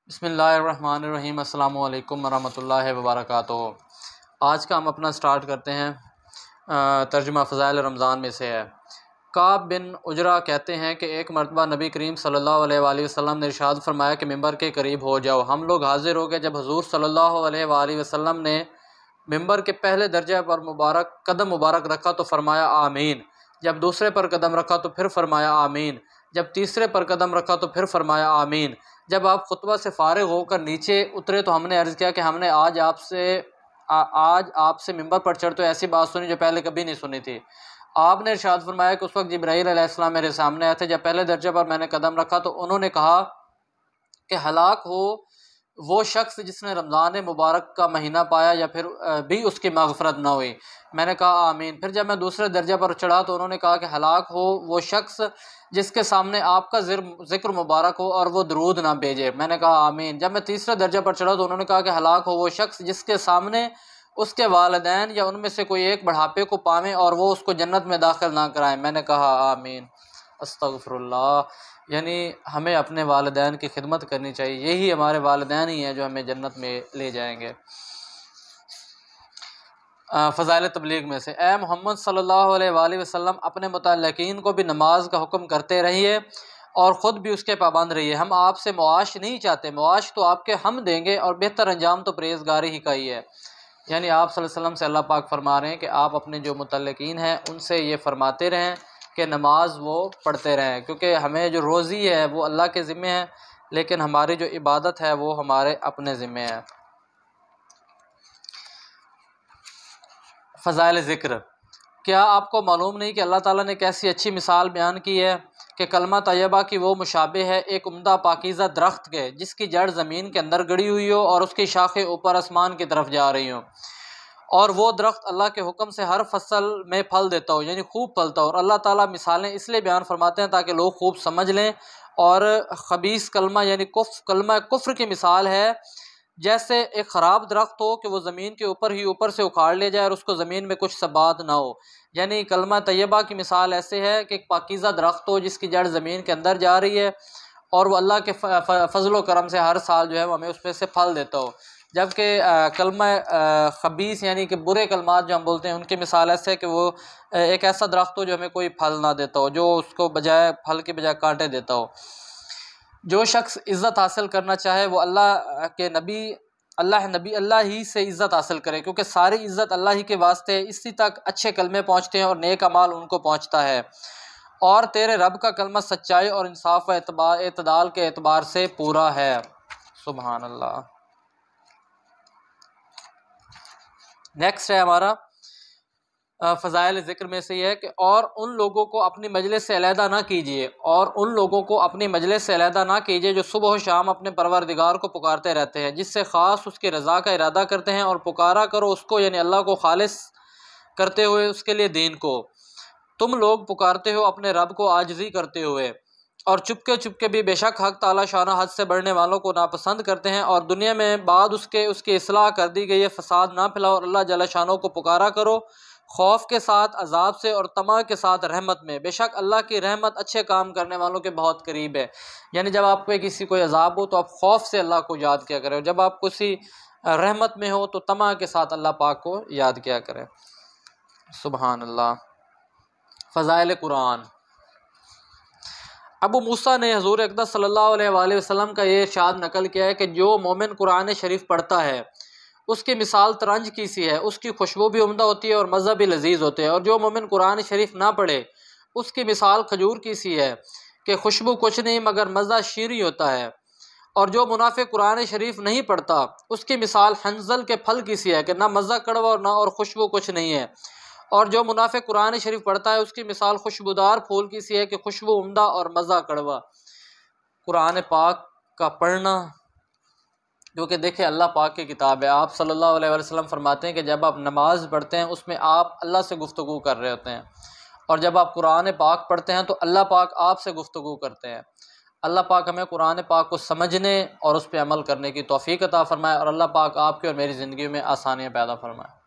بسم اللہ الرحمن الرحیم۔ السلام علیکم ورحمۃ اللہ وبرکاتہ۔ آج کا ہم اپنا سٹارٹ کرتے ہیں ترجمہ فضائل رمضان میں سے ہے۔ کعب بن عجرہ کہتے ہیں کہ ایک مرتبہ نبی کریم صلی اللہ علیہ وآلہ وسلم نے ارشاد فرمایا کہ ممبر کے قریب ہو جاؤ۔ ہم لوگ حاضر ہو گئے۔ جب حضور صلی اللہ علیہ وآلہ وسلم نے ممبر کے پہلے درجے پر قدم مبارک رکھا تو فرمایا آمین۔ جب دوسرے پر قدم رکھا تو پھر فرمایا آمین۔ جب تیسرے پر قدم رکھا تو پھر فرمایا آمین۔ جب آپ خطبہ سے فارغ ہو کر نیچے اترے تو ہم نے عرض کیا کہ ہم نے آج آپ سے ممبر پر چڑھ تو ایسی بات سنی جو پہلے کبھی نہیں سنی تھی۔ آپ نے ارشاد فرمایا کہ اس وقت جبرائیل علیہ السلام میرے سامنے آئے تھے۔ جب پہلے درجے پر میں نے قدم رکھا تو انہوں نے کہا کہ ہلاک ہو وہ شخص جس نے رمضان مبارک کا مہینہ پایا یا پھر بھی اس کی مغفرت نہ ہوئی۔ میں نے کہا آمین۔ پھر جب میں دوسرے درجے پر چڑھا تو انہوں نے کہا کہ ہلاک ہو وہ شخص جس کے سامنے آپ کا ذکر مبارک ہو اور وہ درود نہ بھیجے۔ میں نے کہا آمین۔ جب میں تیسرے درجے پر چڑھا تو انہوں نے کہا کہ ہلاک ہو وہ شخص جس کے سامنے اس کے والدین یا ان میں سے کوئی ایک بڑھاپے کو پاویں اور وہ اس کو جنت میں داخل نہ کرائیں۔ میں نے کہا آمین۔ استغفر اللہ۔ یعنی ہمیں اپنے والدین کی خدمت کرنی چاہیے، یہی ہمارے والدین ہی ہیں جو ہمیں جنت میں لے جائیں گے۔ فضائل تبلیغ میں سے، اے محمد صلی اللہ علیہ وآلہ وسلم اپنے متعلقین کو بھی نماز کا حکم کرتے رہیے اور خود بھی اس کے پابند رہیے۔ ہم آپ سے معاش نہیں چاہتے، معاش تو آپ کے ہم دیں گے اور بہتر انجام تو پرہیزگاری ہی کا ہی ہے۔ یعنی آپ صلی اللہ علیہ وسلم سے اللہ پاک فرما رہے ہیں کہ آپ اپنے جو متعلقین ہیں ان سے یہ فرماتے رہیں کہ نماز وہ پڑھتے رہیں، کیونکہ ہمیں جو روزی ہے وہ اللہ کے ذمہ ہے، لیکن ہماری جو عبادت ہے وہ ہمارے اپنے ذمہ ہے۔ فضائل ذکر، کیا آپ کو معلوم نہیں کہ اللہ تعالیٰ نے کیسی اچھی مثال بیان کی ہے کہ کلمہ طیبہ کی وہ مشابہ ہے ایک عمدہ پاکیزہ درخت کے جس کی جڑ زمین کے اندر گڑی ہوئی ہو اور اس کی شاخیں اوپر آسمان کی طرف جا رہی ہوں، اور وہ درخت اللہ کے حکم سے ہر فصل میں پھل دیتا ہو، یعنی خوب پھلتا ہو۔ اور اللہ تعالیٰ مثالیں اس لیے بیان فرماتے ہیں تاکہ لوگ خوب سمجھ لیں۔ اور خبیث کلمہ یعنی کلمہ کفر کی مثال ہے جیسے ایک خراب درخت ہو کہ وہ زمین کے اوپر سے اکھاڑ لیا جائے اور اس کو زمین میں کچھ ثبات نہ ہو۔ یعنی کلمہ طیبہ کی مثال ایسے ہے کہ ایک پاکیزہ درخت ہو جس کی جڑ زمین کے اندر جا رہی ہے اور وہ اللہ کے فضل و کرم سے ہر سال جو ہے وہ ہمیں اس میں سے پھل دیتا ہو، جبکہ کلمہ خبیث یعنی کہ برے کلمات جو ہم بولتے ہیں ان کی مثال ایسے ہے کہ وہ ایک ایسا درخت ہو جو ہمیں کوئی پھل نہ دیتا ہو، جو اس کو بجائے پھل کے بجائے کانٹے دیتا ہو۔ جو شخص عزت حاصل کرنا چاہے وہ اللہ ہی سے عزت حاصل کرے، کیونکہ ساری عزت اللہ ہی کے واسطے ہے، اسی تک اچھے کلمے پہنچتے ہیں اور نیک اعمال ان کو پہنچتا ہے۔ اور تیرے رب کا کلمہ سچائی اور انصاف و اعتدال کے اعتبار سے پورا ہے۔ سبحان اللہ۔ نیکسٹ ہے ہمارا فضائل ذکر میں سے یہ ہے کہ اور ان لوگوں کو اپنی مجلس سے علیحدہ نہ کیجیے جو صبح و شام اپنے پروردگار کو پکارتے رہتے ہیں، جس سے خاص اس کی رضا کا ارادہ کرتے ہیں، اور پکارا کرو اس کو یعنی اللہ کو خالص کرتے ہوئے اس کے لیے دین کو۔ تم لوگ پکارتے ہو اپنے رب کو عاجزی کرتے ہوئے، اور چپکے بھی بے شک حق تعالی شانہ حد سے بڑھنے والوں کو ناپسند کرتے ہیں، اور دنیا میں بعد اس کی اصلاح کر دی گئی ہے، فساد نہ پھیلاؤ، اور اللہ جل شانہ کو پکارا کرو خوف کے ساتھ عذاب سے اور طمع کے ساتھ رحمت میں، بے شک اللہ کی رحمت اچھے کام کرنے والوں کے بہت قریب ہے۔ یعنی جب آپ پہ کسی کوئی عذاب ہو تو آپ خوف سے اللہ کو یاد کیا کریں، جب آپ کسی رحمت میں ہو تو طمع کے ساتھ اللہ پاک کو یاد کیا کریں۔ سبحان اللہ۔ فضائل قرآن، ابو موسیٰ نے حضور اقدس صلی اللہ علیہ وآلہ وسلم کا یہ ارشاد نقل کیا ہے کہ جو مومن قرآن شریف پڑھتا ہے اس کی مثال ترنج کی سی ہے، اس کی خوشبو بھی عمدہ ہوتی ہے اور مزہ بھی لذیذ ہوتے ہیں، اور جو مومن قرآن شریف نہ پڑھے اس کی مثال کھجور کی سی ہے کہ خوشبو کچھ نہیں مگر مزہ شیریں ہوتا ہے، اور جو منافق قرآن شریف نہیں پڑھتا اس کی مثال حنظل کے پھل کی سی ہے کہ نہ مزہ کڑوا اور خوشبو کچھ نہیں ہے، اور جو منافق قرآن شریف پڑھتا ہے اس کی مثال خوشبودار پھول کی سی ہے کہ خوشبو عمدہ اور مزہ کڑوا۔ قرآن پاک کا پڑھنا، کیونکہ دیکھیں اللہ پاک کی کتاب ہے، آپ صلی اللہ علیہ وسلم فرماتے ہیں کہ جب آپ نماز پڑھتے ہیں اس میں آپ اللہ سے گفتگو کر رہے ہوتے ہیں، اور جب آپ قرآن پاک پڑھتے ہیں تو اللہ پاک آپ سے گفتگو کرتے ہیں۔ اللہ پاک ہمیں قرآن پاک کو سمجھنے اور اس پہ عمل کرنے کی توفیق عطا فرمائے، اور اللہ پاک آپ کی اور میری زندگی میں آسانیاں پیدا فرمائے۔